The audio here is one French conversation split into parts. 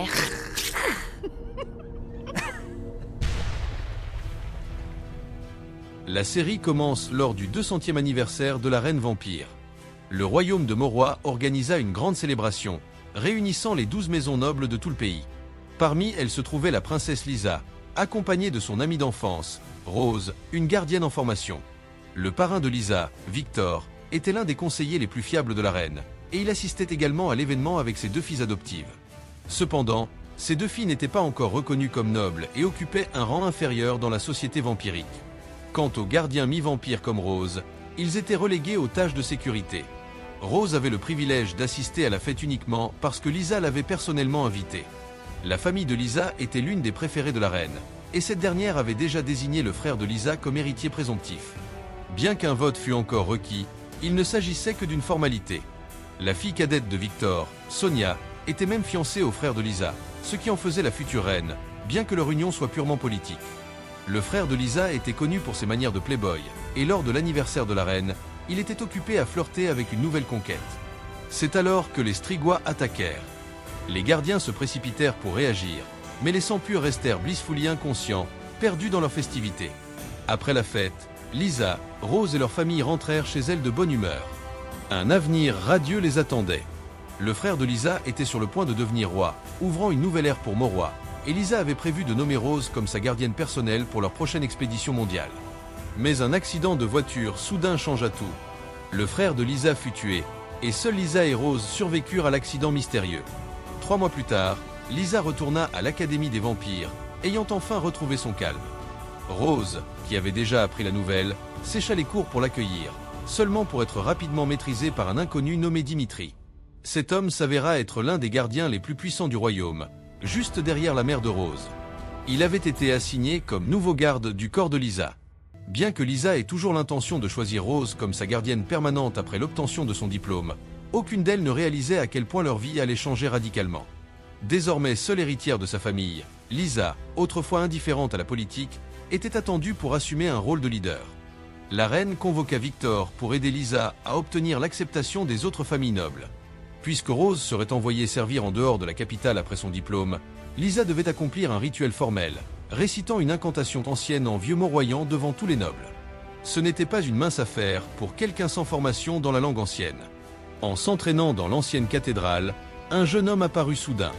mère. La série commence lors du 200e anniversaire de la reine vampire. Le royaume de Morois organisa une grande célébration, réunissant les 12 maisons nobles de tout le pays. Parmi elles se trouvait la princesse Lisa, accompagnée de son amie d'enfance, Rose, une gardienne en formation. Le parrain de Lisa, Victor, était l'un des conseillers les plus fiables de la reine, et il assistait également à l'événement avec ses 2 filles adoptives. Cependant, ces 2 filles n'étaient pas encore reconnues comme nobles et occupaient un rang inférieur dans la société vampirique. Quant aux gardiens mi-vampires comme Rose, ils étaient relégués aux tâches de sécurité. Rose avait le privilège d'assister à la fête uniquement parce que Lisa l'avait personnellement invitée. La famille de Lisa était l'une des préférées de la reine, et cette dernière avait déjà désigné le frère de Lisa comme héritier présomptif. Bien qu'un vote fût encore requis, il ne s'agissait que d'une formalité. La fille cadette de Victor, Sonia, était même fiancée au frère de Lisa, ce qui en faisait la future reine, bien que leur union soit purement politique. Le frère de Lisa était connu pour ses manières de playboy, et lors de l'anniversaire de la reine, il était occupé à flirter avec une nouvelle conquête. C'est alors que les Strigois attaquèrent. Les gardiens se précipitèrent pour réagir, mais les sans-purs restèrent blissfully inconscients, perdus dans leur festivité. Après la fête, Lisa, Rose et leur famille rentrèrent chez elles de bonne humeur. Un avenir radieux les attendait. Le frère de Lisa était sur le point de devenir roi, ouvrant une nouvelle ère pour Morois, et Lisa avait prévu de nommer Rose comme sa gardienne personnelle pour leur prochaine expédition mondiale. Mais un accident de voiture soudain changea tout. Le frère de Lisa fut tué, et seuls Lisa et Rose survécurent à l'accident mystérieux. 3 mois plus tard, Lisa retourna à l'Académie des vampires, ayant enfin retrouvé son calme. Rose, qui avait déjà appris la nouvelle, sécha les cours pour l'accueillir, seulement pour être rapidement maîtrisée par un inconnu nommé Dimitri. Cet homme s'avéra être l'un des gardiens les plus puissants du royaume, juste derrière la mère de Rose. Il avait été assigné comme nouveau garde du corps de Lisa. Bien que Lisa ait toujours l'intention de choisir Rose comme sa gardienne permanente après l'obtention de son diplôme, aucune d'elles ne réalisait à quel point leur vie allait changer radicalement. Désormais seule héritière de sa famille, Lisa, autrefois indifférente à la politique, était attendue pour assumer un rôle de leader. La reine convoqua Victor pour aider Lisa à obtenir l'acceptation des autres familles nobles. Puisque Rose serait envoyée servir en dehors de la capitale après son diplôme, Lisa devait accomplir un rituel formel, récitant une incantation ancienne en vieux moroyant devant tous les nobles. Ce n'était pas une mince affaire pour quelqu'un sans formation dans la langue ancienne. En s'entraînant dans l'ancienne cathédrale, un jeune homme apparut soudain.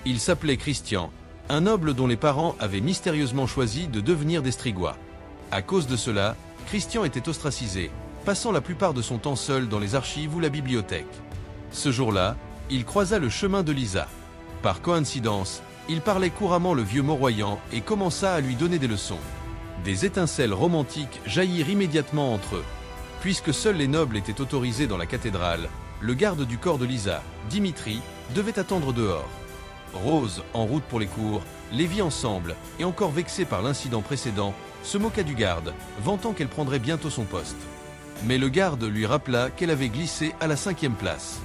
Il s'appelait Christian, un noble dont les parents avaient mystérieusement choisi de devenir des Strigois. À cause de cela, Christian était ostracisé, passant la plupart de son temps seul dans les archives ou la bibliothèque. Ce jour-là, il croisa le chemin de Lisa. Par coïncidence, il parlait couramment le vieux moroyant et commença à lui donner des leçons. Des étincelles romantiques jaillirent immédiatement entre eux. Puisque seuls les nobles étaient autorisés dans la cathédrale, le garde du corps de Lisa, Dimitri, devait attendre dehors. Rose, en route pour les cours, les vit ensemble et encore vexée par l'incident précédent, se moqua du garde, vantant qu'elle prendrait bientôt son poste. Mais le garde lui rappela qu'elle avait glissé à la 5e place.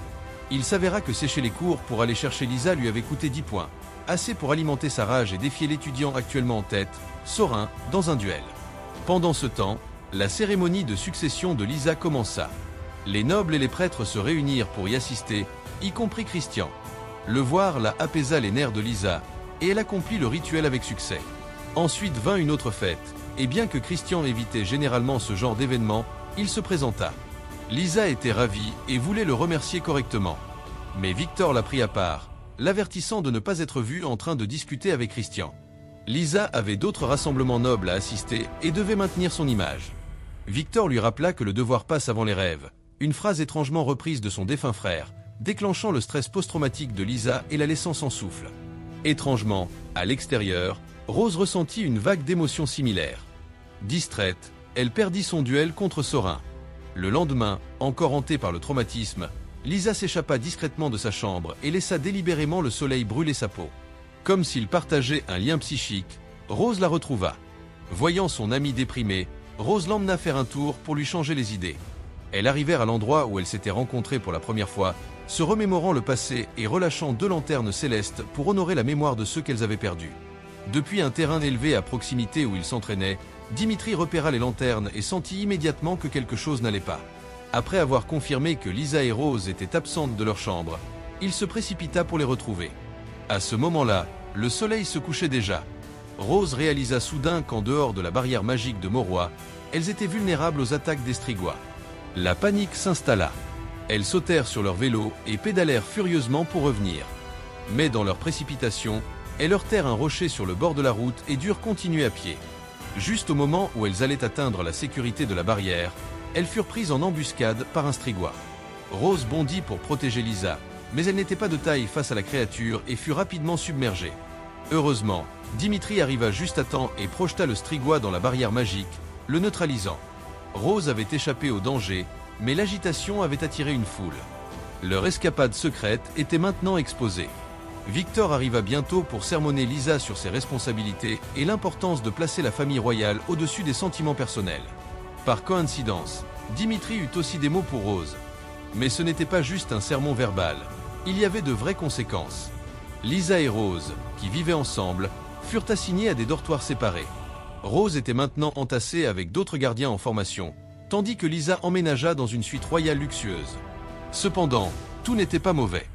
Il s'avéra que sécher les cours pour aller chercher Lisa lui avait coûté 10 points, assez pour alimenter sa rage et défier l'étudiant actuellement en tête, Sorin, dans un duel. Pendant ce temps, la cérémonie de succession de Lisa commença. Les nobles et les prêtres se réunirent pour y assister, y compris Christian. Le voir la apaisa les nerfs de Lisa, et elle accomplit le rituel avec succès. Ensuite vint une autre fête, et bien que Christian évitait généralement ce genre d'événement, il se présenta. Lisa était ravie et voulait le remercier correctement. Mais Victor la prit à part, l'avertissant de ne pas être vu en train de discuter avec Christian. Lisa avait d'autres rassemblements nobles à assister et devait maintenir son image. Victor lui rappela que le devoir passe avant les rêves, une phrase étrangement reprise de son défunt frère, déclenchant le stress post-traumatique de Lisa et la laissant sans souffle. Étrangement, à l'extérieur, Rose ressentit une vague d'émotions similaires. Distraite, elle perdit son duel contre Sorin. Le lendemain, encore hantée par le traumatisme, Lisa s'échappa discrètement de sa chambre et laissa délibérément le soleil brûler sa peau. Comme s'ils partageaient un lien psychique, Rose la retrouva. Voyant son amie déprimée, Rose l'emmena faire un tour pour lui changer les idées. Elles arrivèrent à l'endroit où elles s'étaient rencontrées pour la première fois, se remémorant le passé et relâchant 2 lanternes célestes pour honorer la mémoire de ceux qu'elles avaient perdus. Depuis un terrain élevé à proximité où ils s'entraînaient, Dimitri repéra les lanternes et sentit immédiatement que quelque chose n'allait pas. Après avoir confirmé que Lisa et Rose étaient absentes de leur chambre, il se précipita pour les retrouver. À ce moment-là, le soleil se couchait déjà. Rose réalisa soudain qu'en dehors de la barrière magique de Mauroy, elles étaient vulnérables aux attaques des Strigois. La panique s'installa. Elles sautèrent sur leur vélo et pédalèrent furieusement pour revenir. Mais dans leur précipitation, elles heurtèrent un rocher sur le bord de la route et durent continuer à pied. Juste au moment où elles allaient atteindre la sécurité de la barrière, elles furent prises en embuscade par un Strigois. Rose bondit pour protéger Lisa, mais elle n'était pas de taille face à la créature et fut rapidement submergée. Heureusement, Dimitri arriva juste à temps et projeta le Strigois dans la barrière magique, le neutralisant. Rose avait échappé au danger, mais l'agitation avait attiré une foule. Leur escapade secrète était maintenant exposée. Victor arriva bientôt pour sermonner Lisa sur ses responsabilités et l'importance de placer la famille royale au-dessus des sentiments personnels. Par coïncidence, Dimitri eut aussi des mots pour Rose. Mais ce n'était pas juste un sermon verbal, il y avait de vraies conséquences. Lisa et Rose, qui vivaient ensemble, furent assignés à des dortoirs séparés. Rose était maintenant entassée avec d'autres gardiens en formation, tandis que Lisa emménagea dans une suite royale luxueuse. Cependant, tout n'était pas mauvais.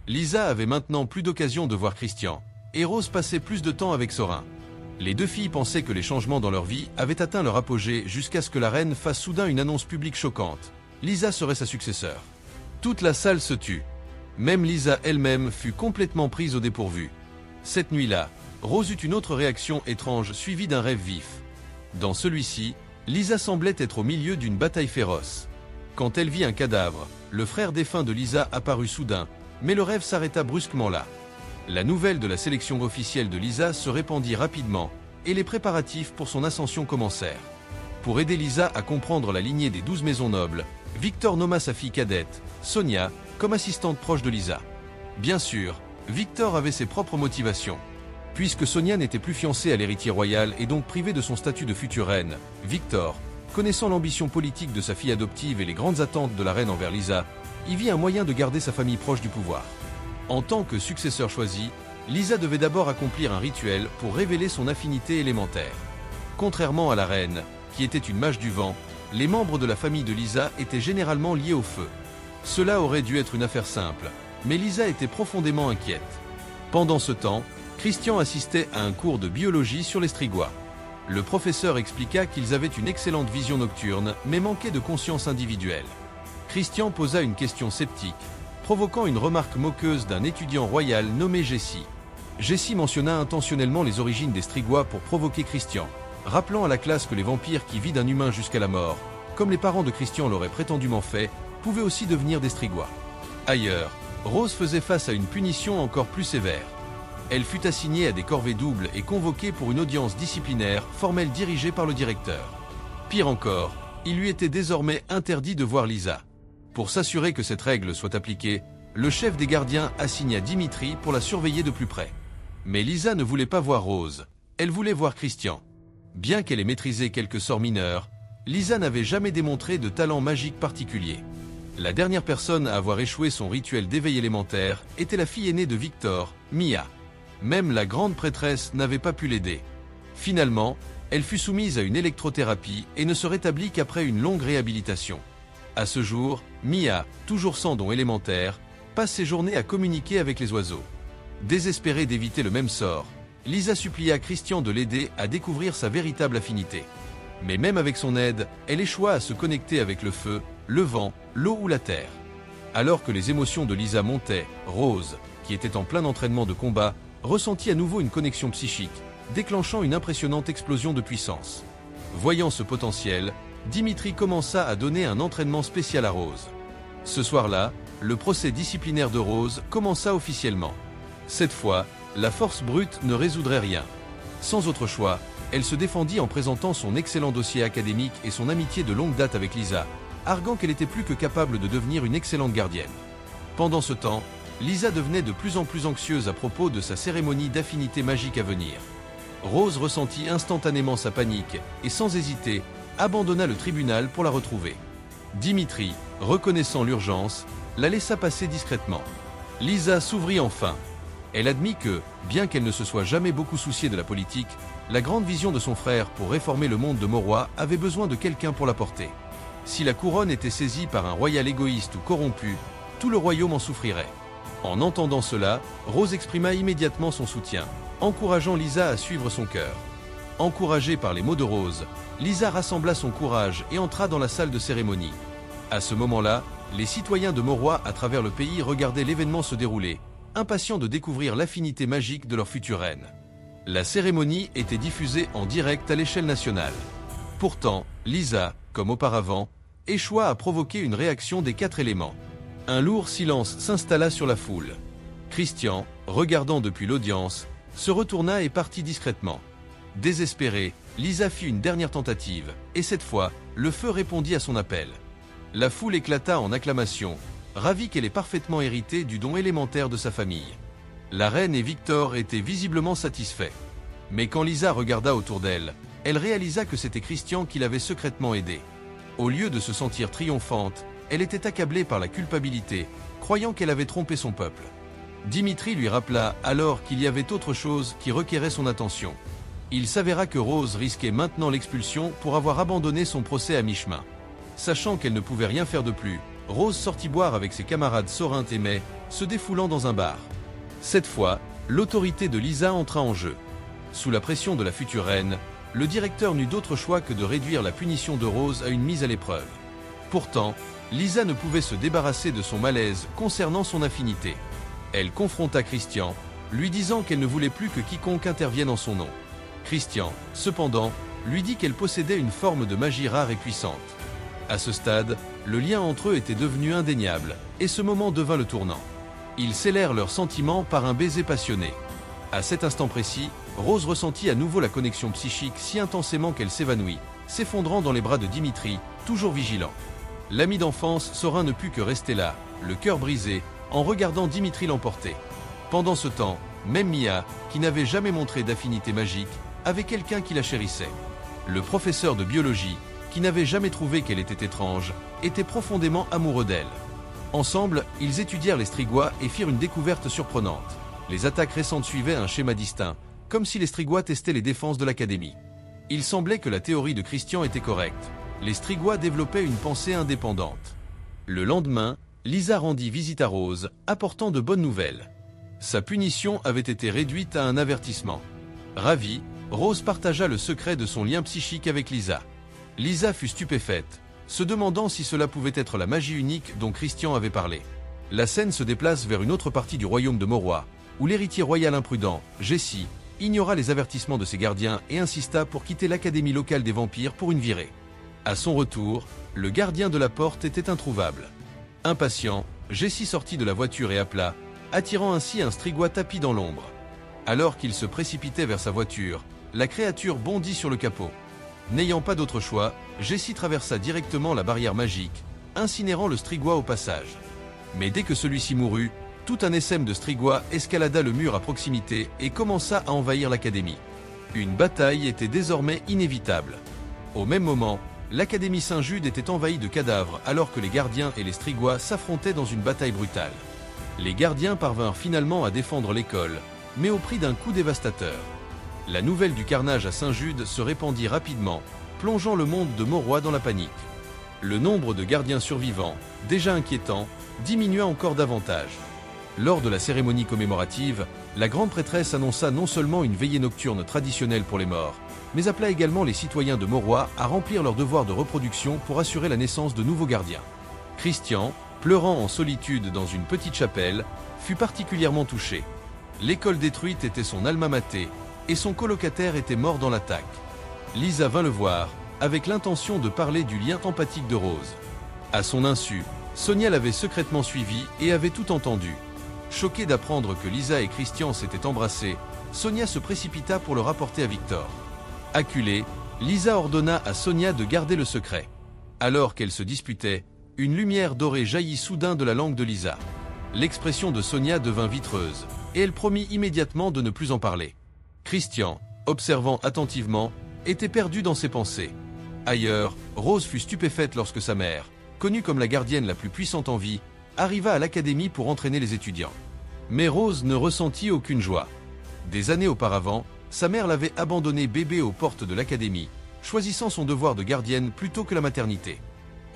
Lisa avait maintenant plus d'occasion de voir Christian, et Rose passait plus de temps avec Sorin. Les deux filles pensaient que les changements dans leur vie avaient atteint leur apogée jusqu'à ce que la reine fasse soudain une annonce publique choquante. Lisa serait sa successeur. Toute la salle se tut. Même Lisa elle-même fut complètement prise au dépourvu. Cette nuit-là, Rose eut une autre réaction étrange suivie d'un rêve vif. Dans celui-ci, Lisa semblait être au milieu d'une bataille féroce. Quand elle vit un cadavre, le frère défunt de Lisa apparut soudain, mais le rêve s'arrêta brusquement là. La nouvelle de la sélection officielle de Lisa se répandit rapidement, et les préparatifs pour son ascension commencèrent. Pour aider Lisa à comprendre la lignée des 12 maisons nobles, Victor nomma sa fille cadette, Sonia, comme assistante proche de Lisa. Bien sûr, Victor avait ses propres motivations. Puisque Sonia n'était plus fiancée à l'héritier royal et donc privée de son statut de future reine, Victor, connaissant l'ambition politique de sa fille adoptive et les grandes attentes de la reine envers Lisa, y vit un moyen de garder sa famille proche du pouvoir. En tant que successeur choisi, Lisa devait d'abord accomplir un rituel pour révéler son affinité élémentaire. Contrairement à la reine, qui était une mage du vent, les membres de la famille de Lisa étaient généralement liés au feu. Cela aurait dû être une affaire simple, mais Lisa était profondément inquiète. Pendant ce temps, Christian assistait à un cours de biologie sur les Strigois. Le professeur expliqua qu'ils avaient une excellente vision nocturne, mais manquaient de conscience individuelle. Christian posa une question sceptique, provoquant une remarque moqueuse d'un étudiant royal nommé Jessie. Jessie mentionna intentionnellement les origines des Strigois pour provoquer Christian, rappelant à la classe que les vampires qui vident un humain jusqu'à la mort, comme les parents de Christian l'auraient prétendument fait, pouvaient aussi devenir des Strigois. Ailleurs, Rose faisait face à une punition encore plus sévère. Elle fut assignée à des corvées doubles et convoquée pour une audience disciplinaire formelle dirigée par le directeur. Pire encore, il lui était désormais interdit de voir Lisa. Pour s'assurer que cette règle soit appliquée, le chef des gardiens assigna Dimitri pour la surveiller de plus près. Mais Lisa ne voulait pas voir Rose, elle voulait voir Christian. Bien qu'elle ait maîtrisé quelques sorts mineurs, Lisa n'avait jamais démontré de talent magique particulier. La dernière personne à avoir échoué son rituel d'éveil élémentaire était la fille aînée de Victor, Mia. Même la grande prêtresse n'avait pas pu l'aider. Finalement, elle fut soumise à une électrothérapie et ne se rétablit qu'après une longue réhabilitation. À ce jour, Mia, toujours sans don élémentaire, passe ses journées à communiquer avec les oiseaux. Désespérée d'éviter le même sort, Lisa supplia Christian de l'aider à découvrir sa véritable affinité. Mais même avec son aide, elle échoua à se connecter avec le feu, le vent, l'eau ou la terre. Alors que les émotions de Lisa montaient, Rose, qui était en plein entraînement de combat, ressentit à nouveau une connexion psychique, déclenchant une impressionnante explosion de puissance. Voyant ce potentiel, Dimitri commença à donner un entraînement spécial à Rose. Ce soir-là, le procès disciplinaire de Rose commença officiellement. Cette fois, la force brute ne résoudrait rien. Sans autre choix, elle se défendit en présentant son excellent dossier académique et son amitié de longue date avec Lisa, arguant qu'elle était plus que capable de devenir une excellente gardienne. Pendant ce temps, Lisa devenait de plus en plus anxieuse à propos de sa cérémonie d'affinité magique à venir. Rose ressentit instantanément sa panique et sans hésiter, abandonna le tribunal pour la retrouver. Dimitri, reconnaissant l'urgence, la laissa passer discrètement. Lisa s'ouvrit enfin. Elle admit que, bien qu'elle ne se soit jamais beaucoup souciée de la politique, la grande vision de son frère pour réformer le monde de Mauroy avait besoin de quelqu'un pour la porter. Si la couronne était saisie par un royal égoïste ou corrompu, tout le royaume en souffrirait. En entendant cela, Rose exprima immédiatement son soutien, encourageant Lisa à suivre son cœur. Encouragée par les mots de Rose, Lisa rassembla son courage et entra dans la salle de cérémonie. À ce moment-là, les citoyens de Mauroy à travers le pays regardaient l'événement se dérouler, impatients de découvrir l'affinité magique de leur future reine. La cérémonie était diffusée en direct à l'échelle nationale. Pourtant, Lisa, comme auparavant, échoua à provoquer une réaction des 4 éléments. Un lourd silence s'installa sur la foule. Christian, regardant depuis l'audience, se retourna et partit discrètement. Désespérée, Lisa fit une dernière tentative, et cette fois, le feu répondit à son appel. La foule éclata en acclamations, ravie qu'elle ait parfaitement hérité du don élémentaire de sa famille. La reine et Victor étaient visiblement satisfaits. Mais quand Lisa regarda autour d'elle, elle réalisa que c'était Christian qui l'avait secrètement aidée. Au lieu de se sentir triomphante, elle était accablée par la culpabilité, croyant qu'elle avait trompé son peuple. Dimitri lui rappela alors qu'il y avait autre chose qui requérait son attention. Il s'avéra que Rose risquait maintenant l'expulsion pour avoir abandonné son procès à mi-chemin. Sachant qu'elle ne pouvait rien faire de plus, Rose sortit boire avec ses camarades Sorinthe et May, se défoulant dans un bar. Cette fois, l'autorité de Lisa entra en jeu. Sous la pression de la future reine, le directeur n'eut d'autre choix que de réduire la punition de Rose à une mise à l'épreuve. Pourtant, Lisa ne pouvait se débarrasser de son malaise concernant son affinité. Elle confronta Christian, lui disant qu'elle ne voulait plus que quiconque intervienne en son nom. Christian, cependant, lui dit qu'elle possédait une forme de magie rare et puissante. À ce stade, le lien entre eux était devenu indéniable, et ce moment devint le tournant. Ils scellèrent leurs sentiments par un baiser passionné. À cet instant précis, Rose ressentit à nouveau la connexion psychique si intensément qu'elle s'évanouit, s'effondrant dans les bras de Dimitri, toujours vigilant. L'ami d'enfance Sorin ne put que rester là, le cœur brisé, en regardant Dimitri l'emporter. Pendant ce temps, même Mia, qui n'avait jamais montré d'affinité magique, avait quelqu'un qui la chérissait. Le professeur de biologie, qui n'avait jamais trouvé qu'elle était étrange, était profondément amoureux d'elle. Ensemble, ils étudièrent les Strigois et firent une découverte surprenante. Les attaques récentes suivaient un schéma distinct, comme si les Strigois testaient les défenses de l'Académie. Il semblait que la théorie de Christian était correcte. Les Strigois développaient une pensée indépendante. Le lendemain, Lisa rendit visite à Rose, apportant de bonnes nouvelles. Sa punition avait été réduite à un avertissement. Ravie, Rose partagea le secret de son lien psychique avec Lisa. Lisa fut stupéfaite, se demandant si cela pouvait être la magie unique dont Christian avait parlé. La scène se déplace vers une autre partie du royaume de Mauroy, où l'héritier royal imprudent, Jessie, ignora les avertissements de ses gardiens et insista pour quitter l'académie locale des vampires pour une virée. À son retour, le gardien de la porte était introuvable. Impatient, Jessie sortit de la voiture et appela, attirant ainsi un Strigois tapi dans l'ombre. Alors qu'il se précipitait vers sa voiture, la créature bondit sur le capot. N'ayant pas d'autre choix, Jessie traversa directement la barrière magique, incinérant le Strigois au passage. Mais dès que celui-ci mourut, tout un essaim de Strigois escalada le mur à proximité et commença à envahir l'académie. Une bataille était désormais inévitable. Au même moment, l'académie Saint-Jude était envahie de cadavres alors que les gardiens et les Strigois s'affrontaient dans une bataille brutale. Les gardiens parvinrent finalement à défendre l'école, mais au prix d'un coup dévastateur. La nouvelle du carnage à Saint-Jude se répandit rapidement, plongeant le monde de Mauroy dans la panique. Le nombre de gardiens survivants, déjà inquiétant, diminua encore davantage. Lors de la cérémonie commémorative, la grande prêtresse annonça non seulement une veillée nocturne traditionnelle pour les morts, mais appela également les citoyens de Mauroy à remplir leur devoir de reproduction pour assurer la naissance de nouveaux gardiens. Christian, pleurant en solitude dans une petite chapelle, fut particulièrement touché. L'école détruite était son alma mater, et son colocataire était mort dans l'attaque. Lisa vint le voir, avec l'intention de parler du lien empathique de Rose. À son insu, Sonia l'avait secrètement suivi et avait tout entendu. Choquée d'apprendre que Lisa et Christian s'étaient embrassés, Sonia se précipita pour le rapporter à Victor. Acculée, Lisa ordonna à Sonia de garder le secret. Alors qu'elle se disputait, une lumière dorée jaillit soudain de la langue de Lisa. L'expression de Sonia devint vitreuse, et elle promit immédiatement de ne plus en parler. Christian, observant attentivement, était perdu dans ses pensées. Ailleurs, Rose fut stupéfaite lorsque sa mère, connue comme la gardienne la plus puissante en vie, arriva à l'académie pour entraîner les étudiants. Mais Rose ne ressentit aucune joie. Des années auparavant, sa mère l'avait abandonnée bébé aux portes de l'académie, choisissant son devoir de gardienne plutôt que la maternité.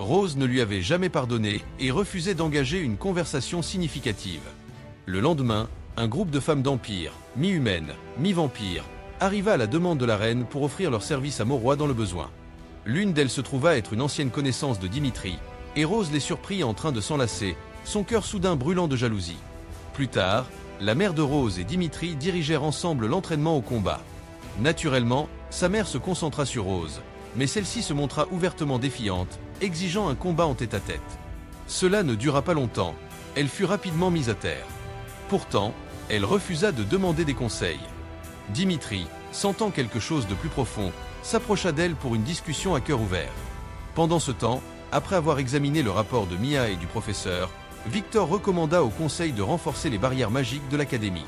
Rose ne lui avait jamais pardonné et refusait d'engager une conversation significative. Le lendemain, un groupe de femmes d'Empire, mi-humaines, mi-vampires, arriva à la demande de la reine pour offrir leur service à Mauroy dans le besoin. L'une d'elles se trouva être une ancienne connaissance de Dimitri, et Rose les surprit en train de s'enlacer, son cœur soudain brûlant de jalousie. Plus tard, la mère de Rose et Dimitri dirigèrent ensemble l'entraînement au combat. Naturellement, sa mère se concentra sur Rose, mais celle-ci se montra ouvertement défiante, exigeant un combat en tête-à-tête. Cela ne dura pas longtemps, elle fut rapidement mise à terre. Pourtant, elle refusa de demander des conseils. Dimitri, sentant quelque chose de plus profond, s'approcha d'elle pour une discussion à cœur ouvert. Pendant ce temps, après avoir examiné le rapport de Mia et du professeur, Victor recommanda au conseil de renforcer les barrières magiques de l'académie.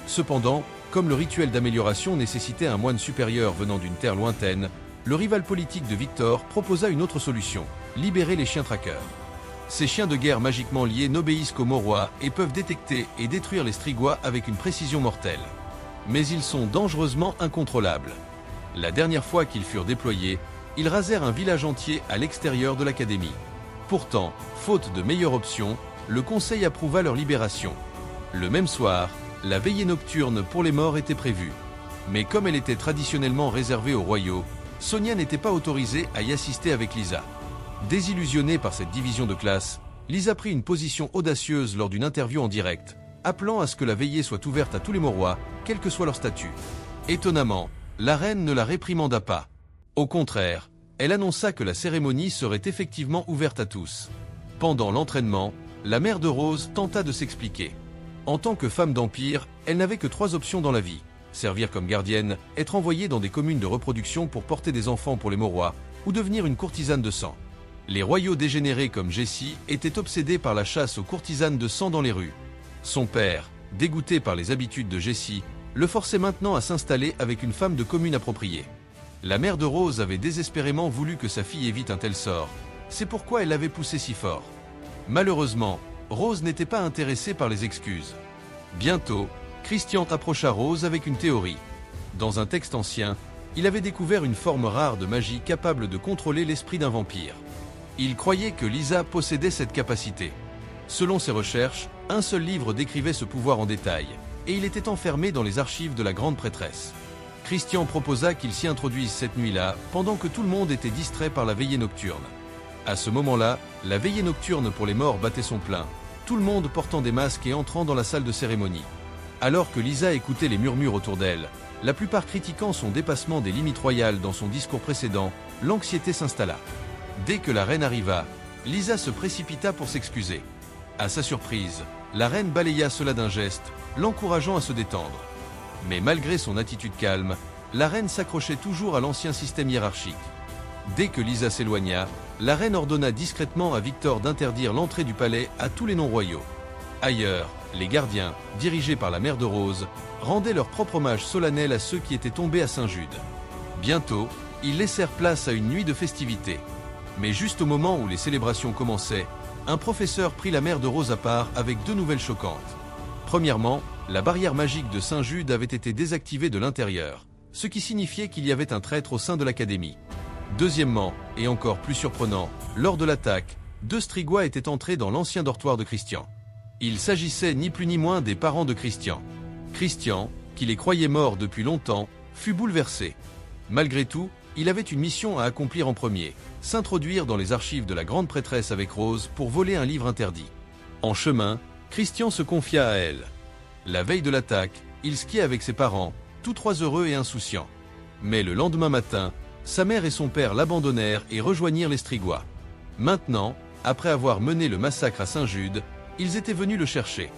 Cependant, comme le rituel d'amélioration nécessitait un moine supérieur venant d'une terre lointaine, le rival politique de Victor proposa une autre solution, libérer les chiens traqueurs. Ces chiens de guerre magiquement liés n'obéissent qu'aux Maurois et peuvent détecter et détruire les Strigois avec une précision mortelle. Mais ils sont dangereusement incontrôlables. La dernière fois qu'ils furent déployés, ils rasèrent un village entier à l'extérieur de l'académie. Pourtant, faute de meilleure option, le conseil approuva leur libération. Le même soir, la veillée nocturne pour les morts était prévue. Mais comme elle était traditionnellement réservée aux royaux, Sonia n'était pas autorisée à y assister avec Lisa. Désillusionnée par cette division de classe, Lisa prit une position audacieuse lors d'une interview en direct, appelant à ce que la veillée soit ouverte à tous les Maurois, quel que soit leur statut. Étonnamment, la reine ne la réprimanda pas. Au contraire, elle annonça que la cérémonie serait effectivement ouverte à tous. Pendant l'entraînement, la mère de Rose tenta de s'expliquer. En tant que femme d'Empire, elle n'avait que 3 options dans la vie: servir comme gardienne, être envoyée dans des communes de reproduction pour porter des enfants pour les Maurois, ou devenir une courtisane de sang. Les royaux dégénérés comme Jessie étaient obsédés par la chasse aux courtisanes de sang dans les rues. Son père, dégoûté par les habitudes de Jessie, le forçait maintenant à s'installer avec une femme de commune appropriée. La mère de Rose avait désespérément voulu que sa fille évite un tel sort. C'est pourquoi elle l'avait poussé si fort. Malheureusement, Rose n'était pas intéressée par les excuses. Bientôt, Christian approcha Rose avec une théorie. Dans un texte ancien, il avait découvert une forme rare de magie capable de contrôler l'esprit d'un vampire. Il croyait que Lisa possédait cette capacité. Selon ses recherches, un seul livre décrivait ce pouvoir en détail, et il était enfermé dans les archives de la grande prêtresse. Christian proposa qu'il s'y introduise cette nuit-là, pendant que tout le monde était distrait par la veillée nocturne. À ce moment-là, la veillée nocturne pour les morts battait son plein, tout le monde portant des masques et entrant dans la salle de cérémonie. Alors que Lisa écoutait les murmures autour d'elle, la plupart critiquant son dépassement des limites royales dans son discours précédent, l'anxiété s'installa. Dès que la reine arriva, Lisa se précipita pour s'excuser. À sa surprise, la reine balaya cela d'un geste, l'encourageant à se détendre. Mais malgré son attitude calme, la reine s'accrochait toujours à l'ancien système hiérarchique. Dès que Lisa s'éloigna, la reine ordonna discrètement à Victor d'interdire l'entrée du palais à tous les non-royaux. Ailleurs, les gardiens, dirigés par la mère de Rose, rendaient leur propre hommage solennel à ceux qui étaient tombés à Saint-Jude. Bientôt, ils laissèrent place à une nuit de festivités. Mais juste au moment où les célébrations commençaient, un professeur prit la mère de Rose à part avec 2 nouvelles choquantes. Premièrement, la barrière magique de Saint-Jude avait été désactivée de l'intérieur, ce qui signifiait qu'il y avait un traître au sein de l'académie. Deuxièmement, et encore plus surprenant, lors de l'attaque, 2 Strigois étaient entrés dans l'ancien dortoir de Christian. Il s'agissait ni plus ni moins des parents de Christian. Christian, qui les croyait morts depuis longtemps, fut bouleversé. Malgré tout, il avait une mission à accomplir en premier, s'introduire dans les archives de la grande prêtresse avec Rose pour voler un livre interdit. En chemin, Christian se confia à elle. La veille de l'attaque, il skiait avec ses parents, tous 3 heureux et insouciants. Mais le lendemain matin, sa mère et son père l'abandonnèrent et rejoignirent les Strigois. Maintenant, après avoir mené le massacre à Saint-Jude, ils étaient venus le chercher.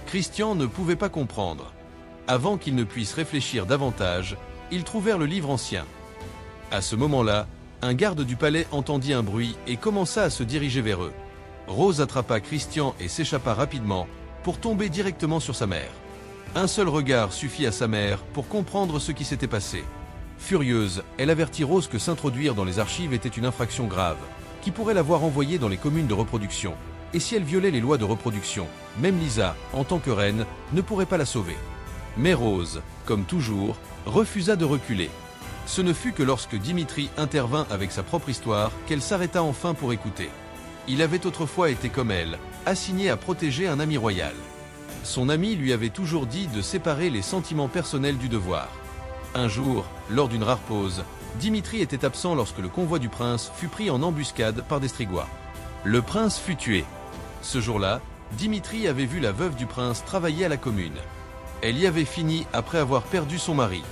Christian ne pouvait pas comprendre. Avant qu'ils ne puissent réfléchir davantage, ils trouvèrent le livre ancien. À ce moment-là, un garde du palais entendit un bruit et commença à se diriger vers eux. Rose attrapa Christian et s'échappa rapidement pour tomber directement sur sa mère. Un seul regard suffit à sa mère pour comprendre ce qui s'était passé. Furieuse, elle avertit Rose que s'introduire dans les archives était une infraction grave, qui pourrait l'avoir envoyée dans les communes de reproduction. Et si elle violait les lois de reproduction, même Lisa, en tant que reine, ne pourrait pas la sauver. Mais Rose, comme toujours, refusa de reculer. Ce ne fut que lorsque Dimitri intervint avec sa propre histoire qu'elle s'arrêta enfin pour écouter. Il avait autrefois été comme elle, assigné à protéger un ami royal. Son ami lui avait toujours dit de séparer les sentiments personnels du devoir. Un jour, lors d'une rare pause, Dimitri était absent lorsque le convoi du prince fut pris en embuscade par des Strigois. Le prince fut tué. Ce jour-là, Dimitri avait vu la veuve du prince travailler à la commune. Elle y avait fini après avoir perdu son mari.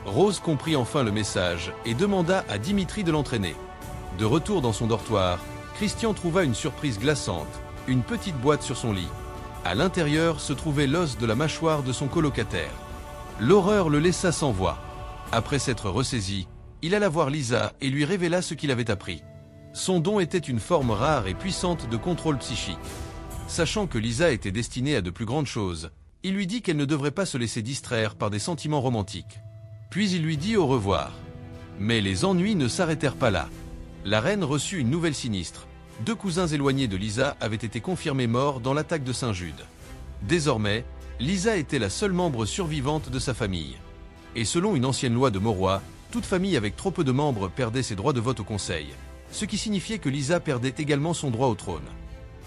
Rose comprit enfin le message et demanda à Dimitri de l'entraîner. De retour dans son dortoir, Christian trouva une surprise glaçante, une petite boîte sur son lit. À l'intérieur se trouvait l'os de la mâchoire de son colocataire. L'horreur le laissa sans voix. Après s'être ressaisi, il alla voir Lisa et lui révéla ce qu'il avait appris. Son don était une forme rare et puissante de contrôle psychique. Sachant que Lisa était destinée à de plus grandes choses, il lui dit qu'elle ne devrait pas se laisser distraire par des sentiments romantiques. Puis il lui dit au revoir. Mais les ennuis ne s'arrêtèrent pas là. La reine reçut une nouvelle sinistre. 2 cousins éloignés de Lisa avaient été confirmés morts dans l'attaque de Saint-Jude. Désormais, Lisa était la seule membre survivante de sa famille. Et selon une ancienne loi de Mauroy, toute famille avec trop peu de membres perdait ses droits de vote au conseil, ce qui signifiait que Lisa perdait également son droit au trône.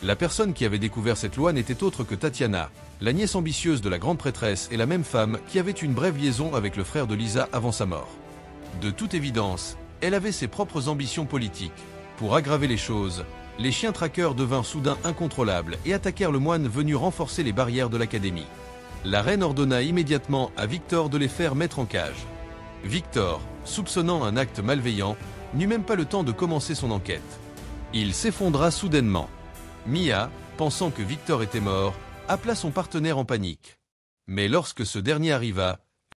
La personne qui avait découvert cette loi n'était autre que Tatiana, la nièce ambitieuse de la grande prêtresse et la même femme qui avait une brève liaison avec le frère de Lisa avant sa mort. De toute évidence, elle avait ses propres ambitions politiques. Pour aggraver les choses, les chiens traqueurs devinrent soudain incontrôlables et attaquèrent le moine venu renforcer les barrières de l'académie. La reine ordonna immédiatement à Victor de les faire mettre en cage. Victor, soupçonnant un acte malveillant, n'eut même pas le temps de commencer son enquête. Il s'effondra soudainement. Mia, pensant que Victor était mort, appela son partenaire en panique. Mais lorsque ce dernier arriva,